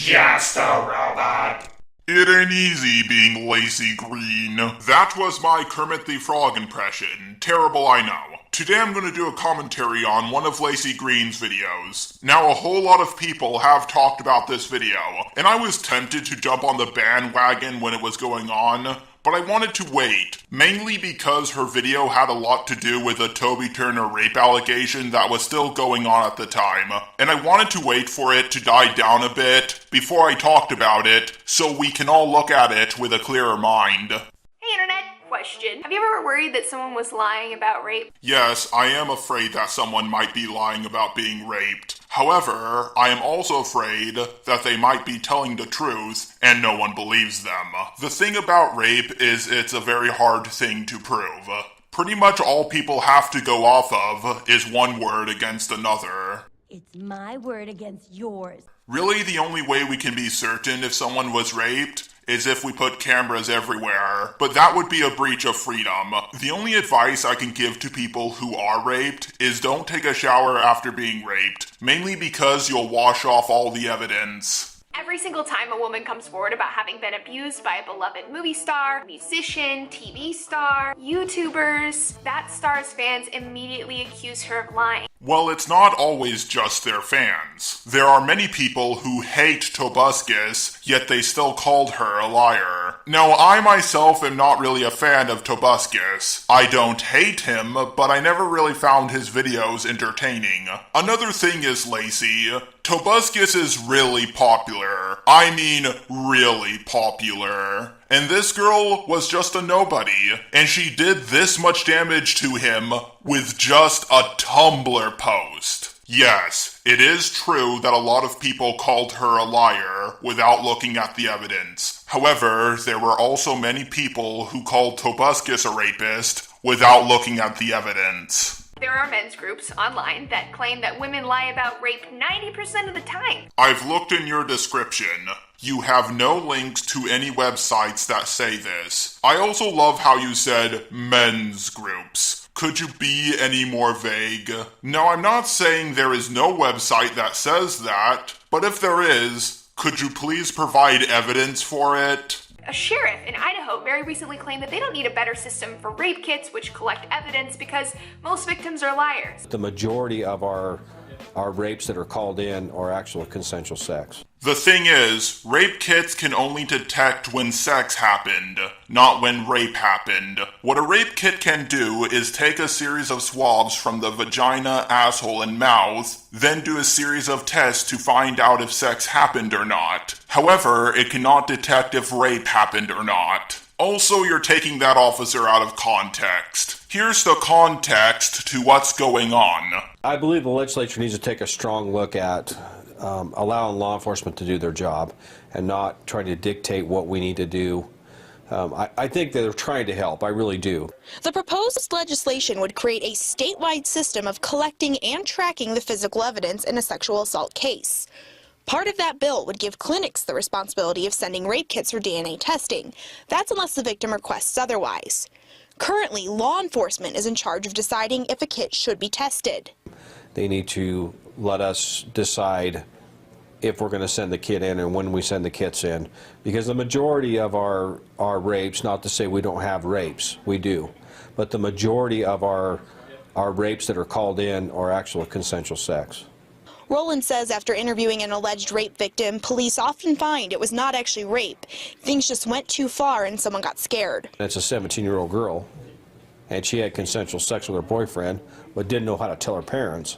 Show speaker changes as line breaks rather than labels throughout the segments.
Just a robot.
It ain't easy being Lacey Green. That was my Kermit the Frog impression. Terrible, I know. Today I'm going to do a commentary on one of Lacey Green's videos. Now, a whole lot of people have talked about this video, and I was tempted to jump on the bandwagon when it was going on, but I wanted to wait, mainly because her video had a lot to do with a Toby Turner rape allegation that was still going on at the time, and I wanted to wait for it to die down a bit before I talked about it, so we can all look at it with a clearer mind.
Hey internet, question. Have you ever worried that someone was lying about rape?
Yes, I am afraid that someone might be lying about being raped. However, I am also afraid that they might be telling the truth and no one believes them. The thing about rape is it's a very hard thing to prove. Pretty much all people have to go off of is one word against another.
It's my word against yours.
Really, the only way we can be certain if someone was raped is if we put cameras everywhere, but that would be a breach of freedom. The only advice I can give to people who are raped is don't take a shower after being raped, mainly because you'll wash off all the evidence.
Every single time a woman comes forward about having been abused by a beloved movie star, musician, TV star, YouTubers, that star's fans immediately accuse her of lying.
Well, it's not always just their fans. There are many people who hate Tobuscus, yet they still called her a liar. Now, I myself am not really a fan of Tobuscus. I don't hate him, but I never really found his videos entertaining. Another thing is Lacey. Tobuscus is really popular. I mean, really popular. And this girl was just a nobody, and she did this much damage to him with just a Tumblr post. Yes, it is true that a lot of people called her a liar without looking at the evidence. However, there were also many people who called Tobuscus a rapist without looking at the evidence.
There are men's groups online that claim that women lie about rape 90% of the time.
I've looked in your description. You have no links to any websites that say this. I also love how you said men's groups. Could you be any more vague? Now, I'm not saying there is no website that says that, but if there is, could you please provide evidence for it?
A sheriff in Idaho very recently claimed that they don't need a better system for rape kits which collect evidence because most victims are liars.
The majority of our rapes that are called in are actual consensual sex.
The thing is, rape kits can only detect when sex happened, not when rape happened. What a rape kit can do is take a series of swabs from the vagina, asshole, and mouth, then do a series of tests to find out if sex happened or not. However, it cannot detect if rape happened or not. Also, you're taking that officer out of context. Here's the context to what's going on.
I believe the legislature needs to take a strong look at allowing law enforcement to do their job and not trying to dictate what we need to do. I think that they're trying to help. I really do.
The proposed legislation would create a statewide system of collecting and tracking the physical evidence in a sexual assault case. Part of that bill would give clinics the responsibility of sending rape kits for DNA testing. That's unless the victim requests otherwise. Currently, law enforcement is in charge of deciding if a kit should be tested.
They need to let us decide if we're going to send the kit in and when we send the kits in. Because the majority of our rapes, not to say we don't have rapes, we do, but the majority of our rapes that are called in are actual consensual sex.
Rowland says after interviewing an alleged rape victim, police often find it was not actually rape. Things just went too far and someone got scared.
It's a 17-year-old girl, and she had consensual sex with her boyfriend, but didn't know how to tell her parents.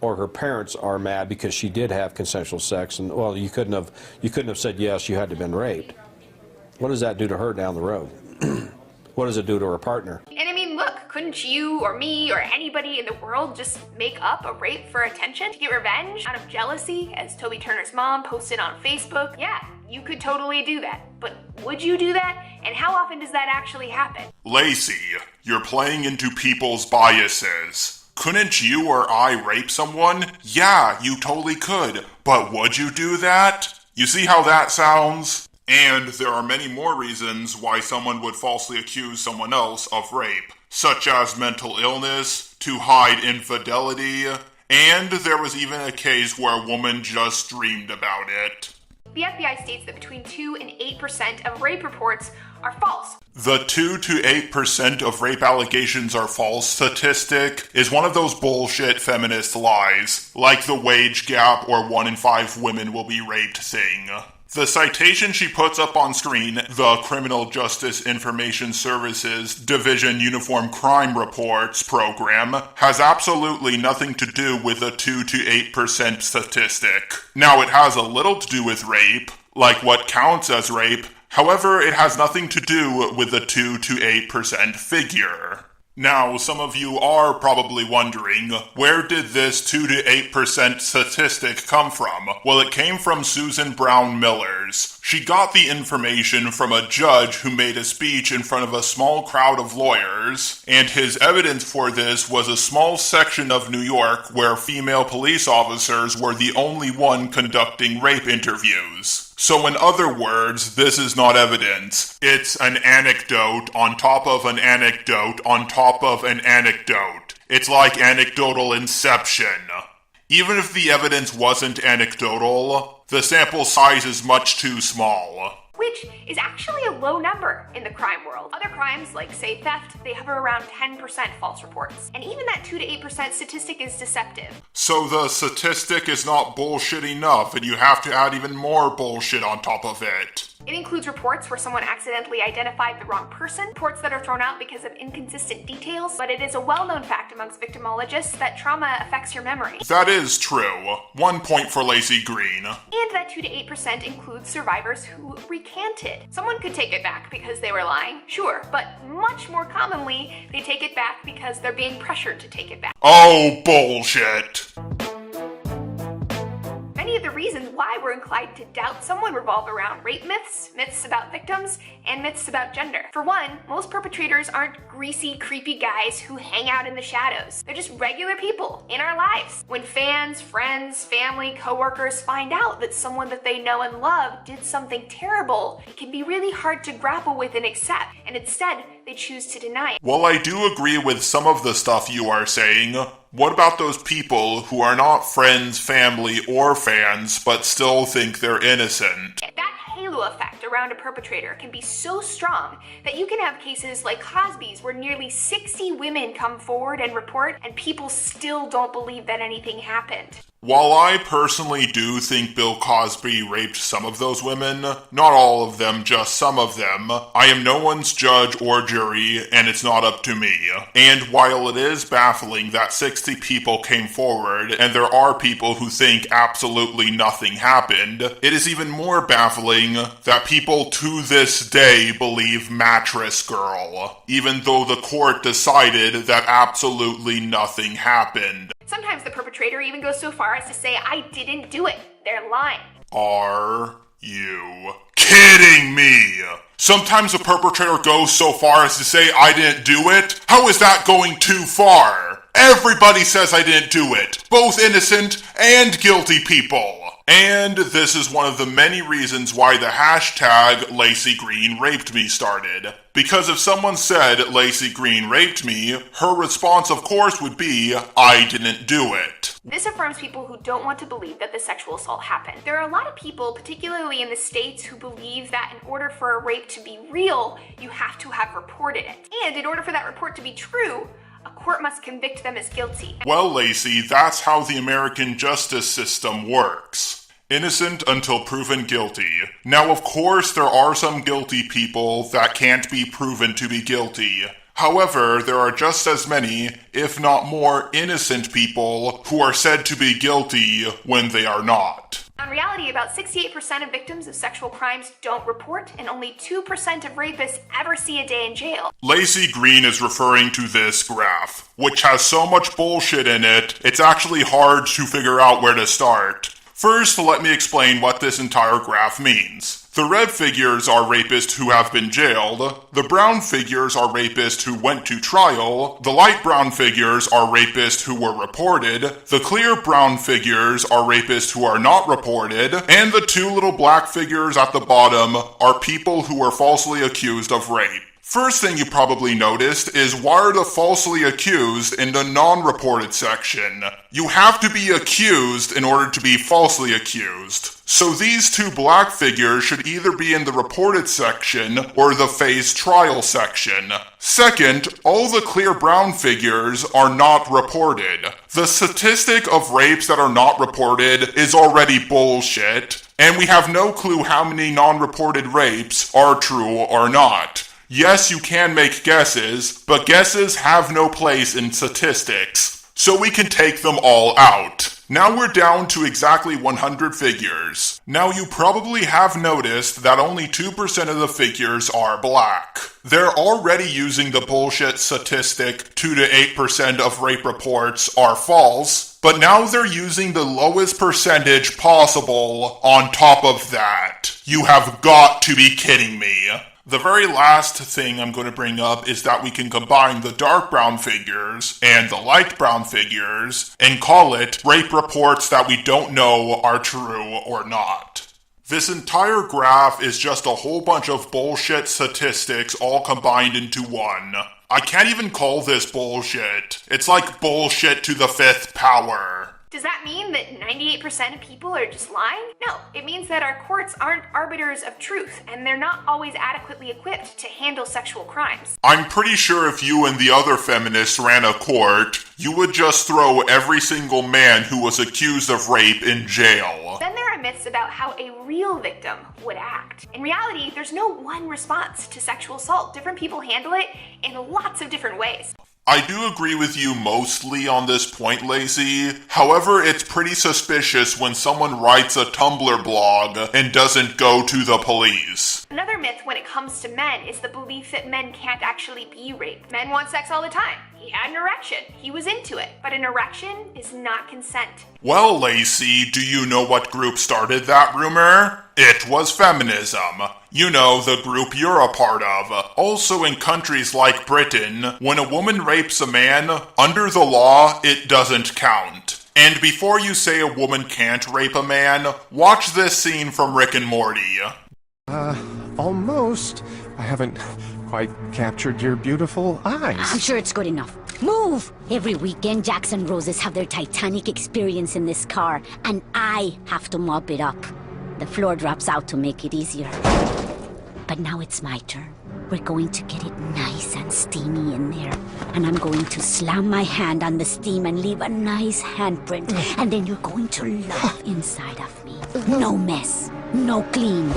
Or her parents are mad because she did have consensual sex, and well, you couldn't have said yes, you had to have been raped. What does that do to her down the road? What does it do to her partner?
And I mean, look, couldn't you or me or anybody in the world just make up a rape for attention to get revenge out of jealousy, as Toby Turner's mom posted on Facebook? Yeah, you could totally do that. But would you do that? And how often does that actually happen?
Lacey, you're playing into people's biases. Couldn't you or I rape someone? Yeah, you totally could. But would you do that? You see how that sounds? And there are many more reasons why someone would falsely accuse someone else of rape, such as mental illness, to hide infidelity, and there was even a case where a woman just dreamed about it.
The FBI states that between 2 and 8% of rape reports are false.
The 2 to 8% of rape allegations are false statistic is one of those bullshit feminist lies, like the wage gap or 1 in 5 women will be raped thing. The citation she puts up on screen, the Criminal Justice Information Services Division Uniform Crime Reports program, has absolutely nothing to do with the 2 to 8% statistic. Now, it has a little to do with rape, like what counts as rape. However, it has nothing to do with the 2 to 8% figure. Now, some of you are probably wondering, where did this 2 to 8% statistic come from? Well, it came from Susan Brown Millers. She got the information from a judge who made a speech in front of a small crowd of lawyers, and his evidence for this was a small section of New York where female police officers were the only one conducting rape interviews. So in other words, this is not evidence. It's an anecdote on top of an anecdote on top of an anecdote. It's like anecdotal inception. Even if the evidence wasn't anecdotal, the sample size is much too small.
Which is actually a low number in the crime world. Other crimes, like say theft, they hover around 10% false reports. And even that 2 to 8% statistic is deceptive.
So the statistic is not bullshit enough, and you have to add even more bullshit on top of it.
It includes reports where someone accidentally identified the wrong person, reports that are thrown out because of inconsistent details, but it is a well-known fact amongst victimologists that trauma affects your memory.
That is true. 1 point for Lacey Green.
And that 2 to 8% includes survivors who recanted. Someone could take it back because they were lying, sure, but much more commonly, they take it back because they're being pressured to take it back.
Oh, bullshit.
Many of the reasons why we're inclined to doubt someone revolve around rape myths, myths about victims, and myths about gender. For one, most perpetrators aren't greasy, creepy guys who hang out in the shadows. They're just regular people in our lives. When fans, friends, family, coworkers find out that someone that they know and love did something terrible, it can be really hard to grapple with and accept, and instead, they choose to deny it.
Well, I do agree with some of the stuff you are saying. What about those people who are not friends, family, or fans, but still think they're innocent?
That halo effect around a perpetrator can be so strong that you can have cases like Cosby's where nearly 60 women come forward and report, and people still don't believe that anything happened.
While I personally do think Bill Cosby raped some of those women, not all of them, just some of them, I am no one's judge or jury, and it's not up to me. And while it is baffling that 60 people came forward, and there are people who think absolutely nothing happened, it is even more baffling that people to this day believe Mattress Girl, even though the court decided that absolutely nothing happened.
Sometimes the perpetrator even goes so far as to say, "I didn't do it." They're lying.
Are you kidding me? Sometimes a perpetrator goes so far as to say, "I didn't do it." How is that going too far? Everybody says I didn't do it. Both innocent and guilty people. And this is one of the many reasons why the hashtag Lacey Green raped me started. Because if someone said Lacey Green raped me, her response of course would be, "I didn't do it."
This affirms people who don't want to believe that the sexual assault happened. There are a lot of people, particularly in the States, who believe that in order for a rape to be real, you have to have reported it. And in order for that report to be true, a court must convict them as guilty.
Well, Lacey, that's how the American justice system works. Innocent until proven guilty. Now, of course, there are some guilty people that can't be proven to be guilty. However, there are just as many, if not more, innocent people who are said to be guilty when they are not.
In reality, about 68% of victims of sexual crimes don't report, and only 2% of rapists ever see a day in jail.
Lacey Green is referring to this graph, which has so much bullshit in it, it's actually hard to figure out where to start. First, let me explain what this entire graph means. The red figures are rapists who have been jailed, the brown figures are rapists who went to trial, the light brown figures are rapists who were reported, the clear brown figures are rapists who are not reported, and the two little black figures at the bottom are people who were falsely accused of rape. First thing you probably noticed is why are the falsely accused in the non-reported section? You have to be accused in order to be falsely accused. So these two black figures should either be in the reported section or the phase trial section. Second, all the clear brown figures are not reported. The statistic of rapes that are not reported is already bullshit, and we have no clue how many non-reported rapes are true or not. Yes, you can make guesses, but guesses have no place in statistics, so we can take them all out. Now we're down to exactly 100 figures. Now you probably have noticed that only 2% of the figures are black. They're already using the bullshit statistic 2 to 8% of rape reports are false, but now they're using the lowest percentage possible on top of that. You have got to be kidding me. The very last thing I'm going to bring up is that we can combine the dark brown figures and the light brown figures and call it rape reports that we don't know are true or not. This entire graph is just a whole bunch of bullshit statistics all combined into one. I can't even call this bullshit. It's like bullshit to the fifth power.
Does that mean that 98% of people are just lying? No, it means that our courts aren't arbiters of truth, and they're not always adequately equipped to handle sexual crimes.
I'm pretty sure if you and the other feminists ran a court, you would just throw every single man who was accused of rape in jail.
Then there are myths about how a real victim would act. In reality, there's no one response to sexual assault. Different people handle it in lots of different ways.
I do agree with you mostly on this point, Lacey. However, it's pretty suspicious when someone writes a Tumblr blog and doesn't go to the police.
Another myth when it comes to men is the belief that men can't actually be raped. Men want sex all the time. He had an erection. He was into it. But an erection is not consent.
Well, Lacey, do you know what group started that rumor? It was feminism. You know, the group you're a part of. Also in countries like Britain, when a woman rapes a man, under the law, it doesn't count. And before you say a woman can't rape a man, watch this scene from Rick and Morty.
Almost. I haven't quite captured your beautiful eyes.
I'm sure it's good enough. Move! Every weekend, Jax and Roses have their Titanic experience in this car, and I have to mop it up. The floor drops out to make it easier. But now it's my turn. We're going to get it nice and steamy in there. And I'm going to slam my hand on the steam and leave a nice handprint. And then you're going to love inside of me. No mess. No clean.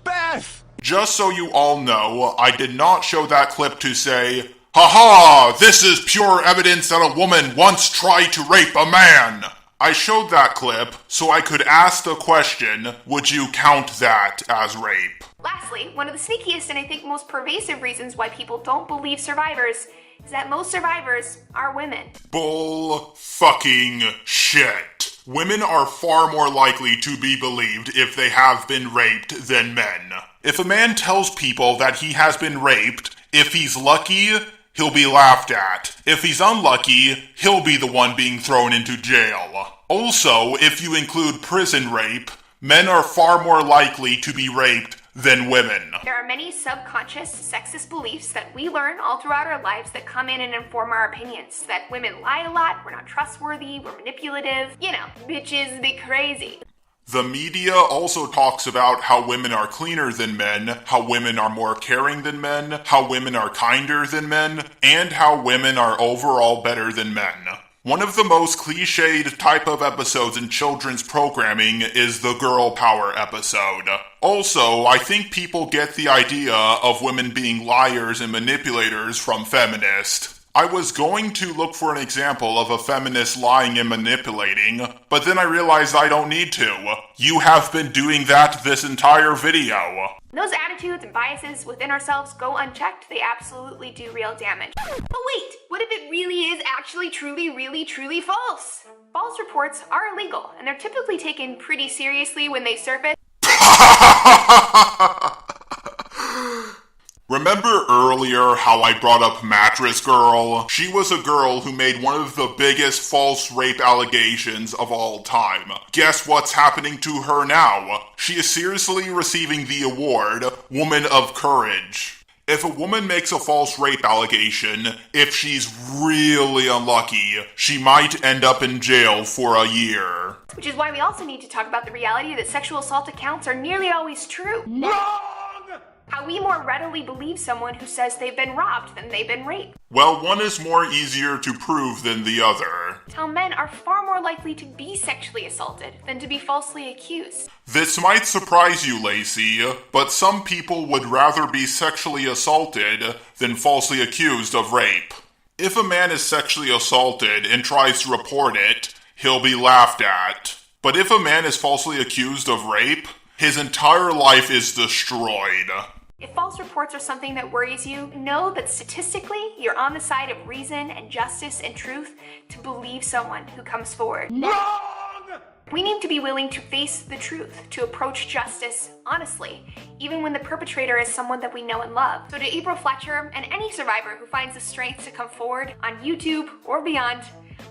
Beth!
Just so you all know, I did not show that clip to say, "Ha-ha! This is pure evidence that a woman once tried to rape a man!" I showed that clip so I could ask the question, would you count that as rape?
Lastly, one of the sneakiest and I think most pervasive reasons why people don't believe survivors is that most survivors are women.
Bull fucking shit. Women are far more likely to be believed if they have been raped than men. If a man tells people that he has been raped, if he's lucky, he'll be laughed at. If he's unlucky, he'll be the one being thrown into jail. Also, if you include prison rape, men are far more likely to be raped than women.
There are many subconscious sexist beliefs that we learn all throughout our lives that come in and inform our opinions. That women lie a lot, we're not trustworthy, we're manipulative. You know, bitches be crazy.
The media also talks about how women are cleaner than men, how women are more caring than men, how women are kinder than men, and how women are overall better than men. One of the most cliched type of episodes in children's programming is the girl power episode. Also, I think people get the idea of women being liars and manipulators from feminist. I was going to look for an example of a feminist lying and manipulating, but then I realized I don't need to. You have been doing that this entire video.
Those attitudes and biases within ourselves go unchecked, they absolutely do real damage. But wait, what if it really is actually truly false? False reports are illegal, and they're typically taken pretty seriously when they surface.
Remember earlier how I brought up Mattress Girl? She was a girl who made one of the biggest false rape allegations of all time. Guess what's happening to her now? She is seriously receiving the award Woman of Courage. If a woman makes a false rape allegation, if she's really unlucky, she might end up in jail for a year.
Which is why we also need to talk about the reality that sexual assault accounts are nearly always true. How we more readily believe someone who says they've been robbed than they've been raped.
Well, one is more easier to prove than the other.
How men are far more likely to be sexually assaulted than to be falsely accused.
This might surprise you, Lacey, but some people would rather be sexually assaulted than falsely accused of rape. If a man is sexually assaulted and tries to report it, he'll be laughed at. But if a man is falsely accused of rape, his entire life is destroyed.
If false reports are something that worries you, know that statistically, you're on the side of reason and justice and truth to believe someone who comes forward.
Wrong!
We need to be willing to face the truth, to approach justice honestly, even when the perpetrator is someone that we know and love. So to April Fletcher and any survivor who finds the strength to come forward on YouTube or beyond,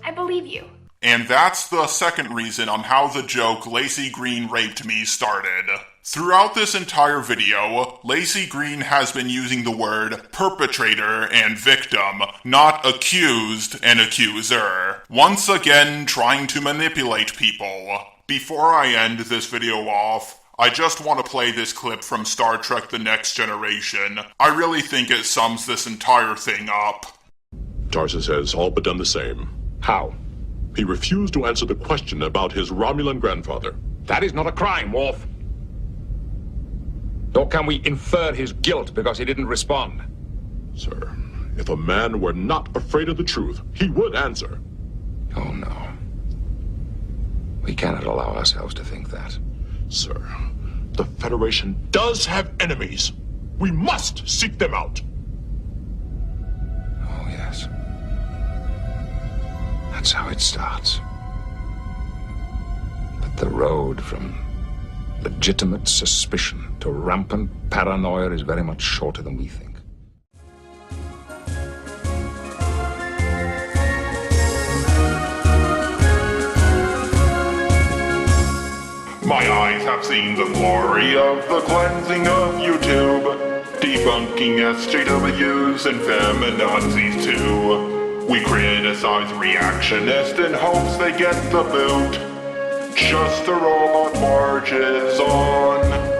I believe you.
And that's the second reason on how the joke Lacey Green raped me started. Throughout this entire video, Lacey Green has been using the word perpetrator and victim, not accused and accuser. Once again, trying to manipulate people. Before I end this video off, I just want to play this clip from Star Trek The Next Generation. I really think it sums this entire thing up.
Tarsus has all but done the same.
How?
He refused to answer the question about his Romulan grandfather.
That is not a crime, Worf. Nor can we infer his guilt because he didn't respond.
Sir, if a man were not afraid of the truth, he would answer.
Oh, no. We cannot allow ourselves to think that.
Sir, the Federation does have enemies. We must seek them out.
Oh, yes. That's how it starts. But the road from legitimate suspicion to rampant paranoia is very much shorter than we think.
My eyes have seen the glory of the cleansing of YouTube, debunking SJWs and feminazis too. We criticize reactionists in hopes they get the boot. Just the robot marches on.